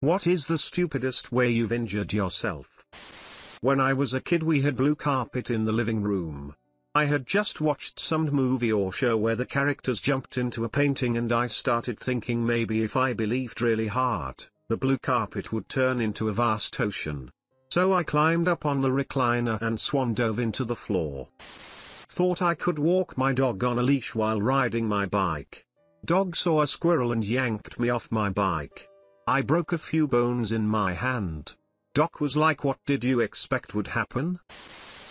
What is the stupidest way you've injured yourself? When I was a kid we had blue carpet in the living room. I had just watched some movie or show where the characters jumped into a painting and I started thinking maybe if I believed really hard, the blue carpet would turn into a vast ocean. So I climbed up on the recliner and swan dove into the floor. Thought I could walk my dog on a leash while riding my bike. Dog saw a squirrel and yanked me off my bike. I broke a few bones in my hand. Doc was like, "What did you expect would happen?"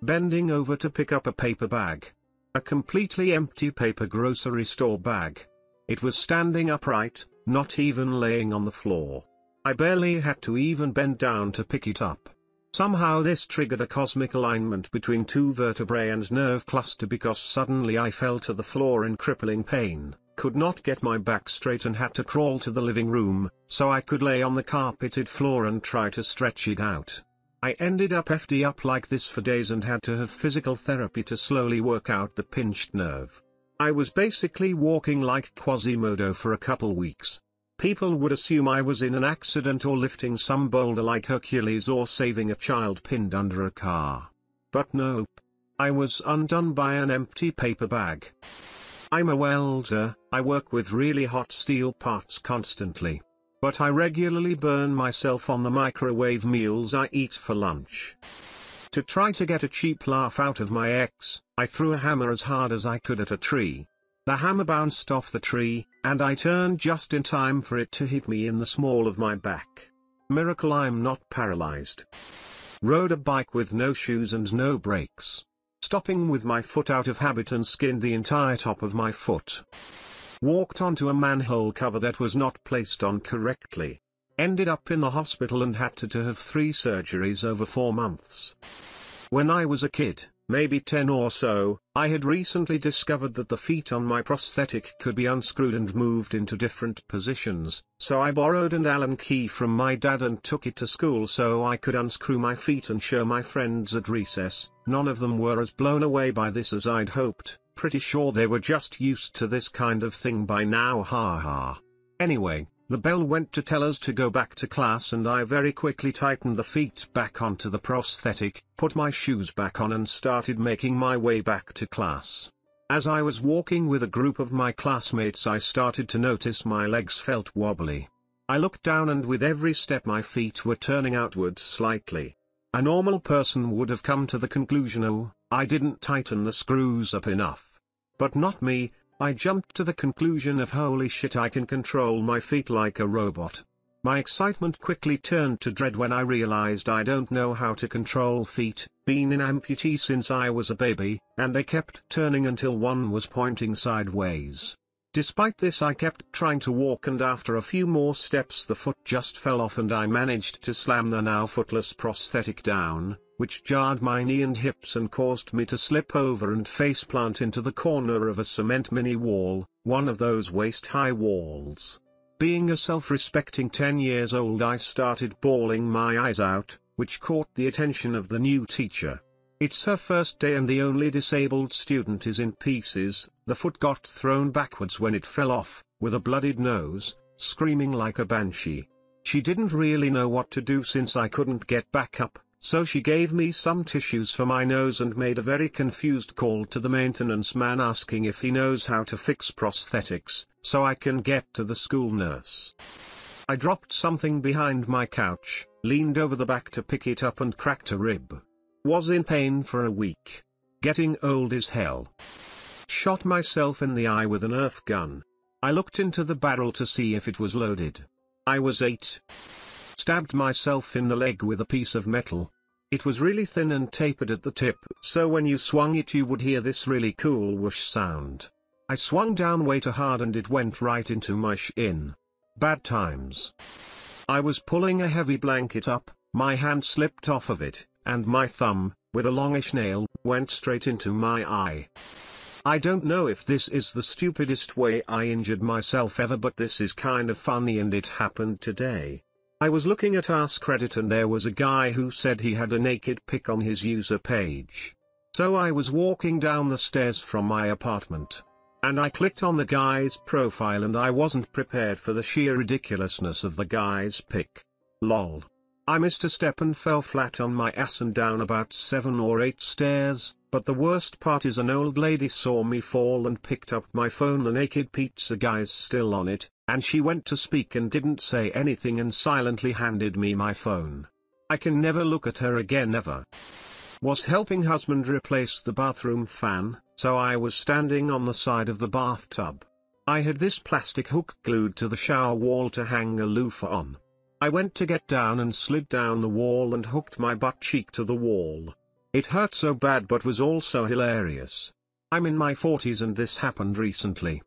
Bending over to pick up a paper bag. A completely empty paper grocery store bag. It was standing upright, not even laying on the floor. I barely had to even bend down to pick it up. Somehow this triggered a cosmic alignment between two vertebrae and nerve cluster because suddenly I fell to the floor in crippling pain, could not get my back straight and had to crawl to the living room, so I could lay on the carpeted floor and try to stretch it out. I ended up FD up like this for days and had to have physical therapy to slowly work out the pinched nerve. I was basically walking like Quasimodo for a couple weeks. People would assume I was in an accident or lifting some boulder like Hercules or saving a child pinned under a car. But nope. I was undone by an empty paper bag. I'm a welder, I work with really hot steel parts constantly. But I regularly burn myself on the microwave meals I eat for lunch. To try to get a cheap laugh out of my ex, I threw a hammer as hard as I could at a tree. The hammer bounced off the tree, and I turned just in time for it to hit me in the small of my back. Miracle I'm not paralyzed. Rode a bike with no shoes and no brakes. Stopping with my foot out of habit and skinned the entire top of my foot. Walked onto a manhole cover that was not placed on correctly. Ended up in the hospital and had to have 3 surgeries over 4 months. When I was a kid, maybe 10 or so, I had recently discovered that the feet on my prosthetic could be unscrewed and moved into different positions, so I borrowed an Allen key from my dad and took it to school so I could unscrew my feet and show my friends at recess. None of them were as blown away by this as I'd hoped, pretty sure they were just used to this kind of thing by now, haha. Anyway, the bell went to tell us to go back to class and I very quickly tightened the feet back onto the prosthetic, put my shoes back on and started making my way back to class. As I was walking with a group of my classmates I started to notice my legs felt wobbly. I looked down and with every step my feet were turning outwards slightly. A normal person would have come to the conclusion, oh, I didn't tighten the screws up enough. But not me. I jumped to the conclusion of holy shit, I can control my feet like a robot. My excitement quickly turned to dread when I realized I don't know how to control feet, been an amputee since I was a baby, and they kept turning until one was pointing sideways. Despite this I kept trying to walk and after a few more steps the foot just fell off and I managed to slam the now footless prosthetic down, which jarred my knee and hips and caused me to slip over and faceplant into the corner of a cement mini wall, one of those waist-high walls. Being a self-respecting 10 years old I started bawling my eyes out, which caught the attention of the new teacher. It's her first day and the only disabled student is in pieces. The foot got thrown backwards when it fell off, with a bloodied nose, screaming like a banshee. She didn't really know what to do since I couldn't get back up, so she gave me some tissues for my nose and made a very confused call to the maintenance man asking if he knows how to fix prosthetics, so I can get to the school nurse. I dropped something behind my couch, leaned over the back to pick it up and cracked a rib. Was in pain for a week. Getting old as hell. Shot myself in the eye with a Nerf gun. I looked into the barrel to see if it was loaded. I was 8. Stabbed myself in the leg with a piece of metal. It was really thin and tapered at the tip, so when you swung it you would hear this really cool whoosh sound. I swung down way too hard and it went right into my shin. Bad times. I was pulling a heavy blanket up, my hand slipped off of it, and my thumb, with a longish nail, went straight into my eye. I don't know if this is the stupidest way I injured myself ever, but this is kind of funny and it happened today. I was looking at Ask Reddit and there was a guy who said he had a naked pic on his user page. So I was walking down the stairs from my apartment. And I clicked on the guy's profile and I wasn't prepared for the sheer ridiculousness of the guy's pic. Lol. I missed a step and fell flat on my ass and down about 7 or 8 stairs, but the worst part is an old lady saw me fall and picked up my phone. The naked pizza guy's still on it, and she went to speak and didn't say anything and silently handed me my phone. I can never look at her again ever. Was helping husband replace the bathroom fan, so I was standing on the side of the bathtub. I had this plastic hook glued to the shower wall to hang a loofah on. I went to get down and slid down the wall and hooked my butt cheek to the wall. It hurt so bad but was also hilarious. I'm in my 40s and this happened recently.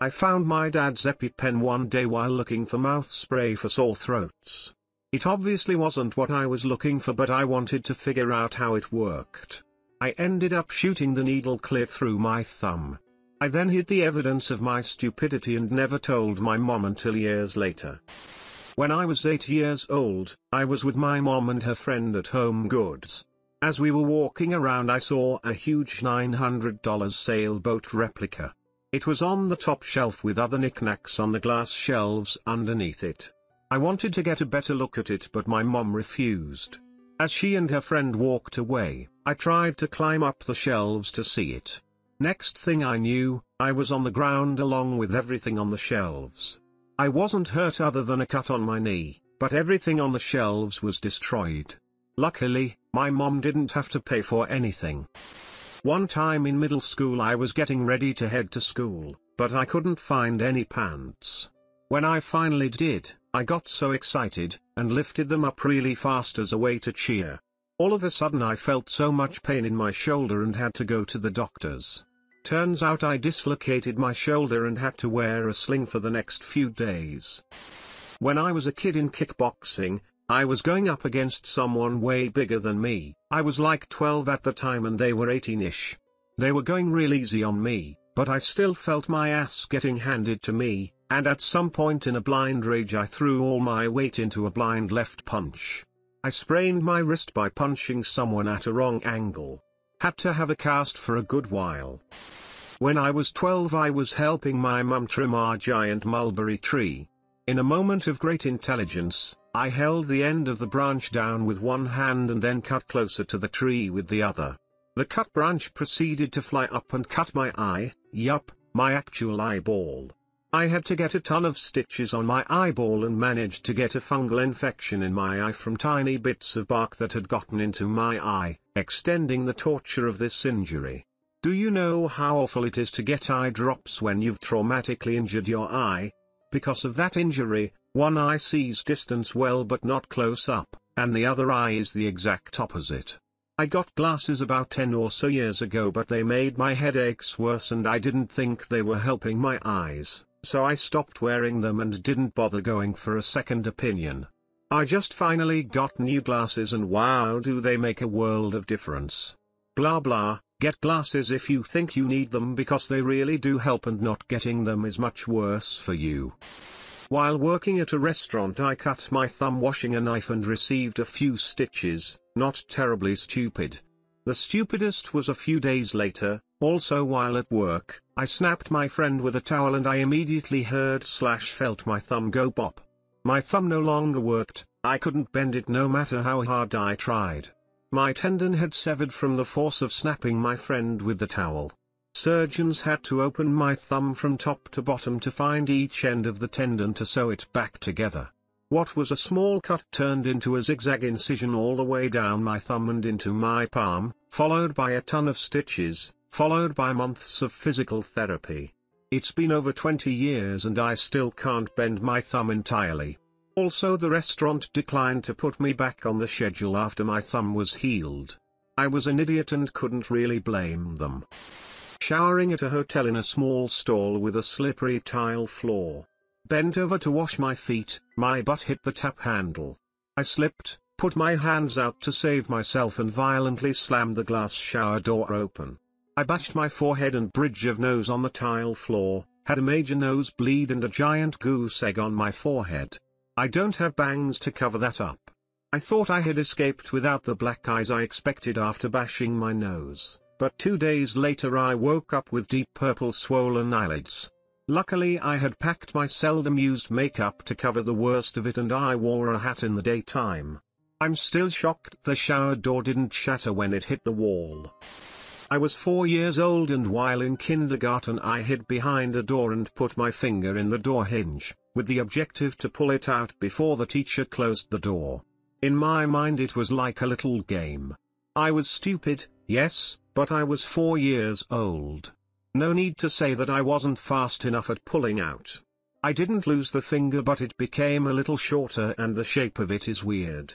I found my dad's EpiPen one day while looking for mouth spray for sore throats. It obviously wasn't what I was looking for, but I wanted to figure out how it worked. I ended up shooting the needle clear through my thumb. I then hid the evidence of my stupidity and never told my mom until years later. When I was 8 years old, I was with my mom and her friend at Home Goods. As we were walking around, I saw a huge $900 sailboat replica. It was on the top shelf with other knickknacks on the glass shelves underneath it. I wanted to get a better look at it, but my mom refused. As she and her friend walked away, I tried to climb up the shelves to see it. Next thing I knew, I was on the ground along with everything on the shelves. I wasn't hurt other than a cut on my knee, but everything on the shelves was destroyed. Luckily, my mom didn't have to pay for anything. One time in middle school I was getting ready to head to school, but I couldn't find any pants. When I finally did, I got so excited, and lifted them up really fast as a way to cheer. All of a sudden I felt so much pain in my shoulder and had to go to the doctors. Turns out I dislocated my shoulder and had to wear a sling for the next few days. When I was a kid in kickboxing, I was going up against someone way bigger than me. I was like 12 at the time and they were 18-ish. They were going real easy on me, but I still felt my ass getting handed to me, and at some point in a blind rage I threw all my weight into a blind left punch. I sprained my wrist by punching someone at a wrong angle. Had to have a cast for a good while. When I was 12 I was helping my mum trim our giant mulberry tree. In a moment of great intelligence, I held the end of the branch down with one hand and then cut closer to the tree with the other. The cut branch proceeded to fly up and cut my eye, yup, my actual eyeball. I had to get a ton of stitches on my eyeball and managed to get a fungal infection in my eye from tiny bits of bark that had gotten into my eye, extending the torture of this injury. Do you know how awful it is to get eye drops when you've traumatically injured your eye? Because of that injury, one eye sees distance well but not close up, and the other eye is the exact opposite. I got glasses about 10 or so years ago, but they made my headaches worse and I didn't think they were helping my eyes, so I stopped wearing them and didn't bother going for a second opinion. I just finally got new glasses and wow, do they make a world of difference. Blah blah. Get glasses if you think you need them because they really do help, and not getting them is much worse for you. While working at a restaurant I cut my thumb washing a knife and received a few stitches, not terribly stupid. The stupidest was a few days later, also while at work, I snapped my friend with a towel and I immediately heard/felt my thumb go pop. My thumb no longer worked, I couldn't bend it no matter how hard I tried. My tendon had severed from the force of snapping my friend with the towel. Surgeons had to open my thumb from top to bottom to find each end of the tendon to sew it back together. What was a small cut turned into a zigzag incision all the way down my thumb and into my palm, followed by a ton of stitches, followed by months of physical therapy. It's been over 20 years and I still can't bend my thumb entirely. Also, the restaurant declined to put me back on the schedule after my thumb was healed. I was an idiot and couldn't really blame them. Showering at a hotel in a small stall with a slippery tile floor. Bent over to wash my feet, my butt hit the tap handle. I slipped, put my hands out to save myself and violently slammed the glass shower door open. I bashed my forehead and bridge of nose on the tile floor, had a major nosebleed and a giant goose egg on my forehead. I don't have bangs to cover that up. I thought I had escaped without the black eyes I expected after bashing my nose, but 2 days later I woke up with deep purple swollen eyelids. Luckily I had packed my seldom used makeup to cover the worst of it, and I wore a hat in the daytime. I'm still shocked the shower door didn't shatter when it hit the wall. I was 4 years old, and while in kindergarten I hid behind a door and put my finger in the door hinge, with the objective to pull it out before the teacher closed the door. In my mind it was like a little game. I was stupid, yes, but I was 4 years old. No need to say that I wasn't fast enough at pulling out. I didn't lose the finger, but it became a little shorter and the shape of it is weird.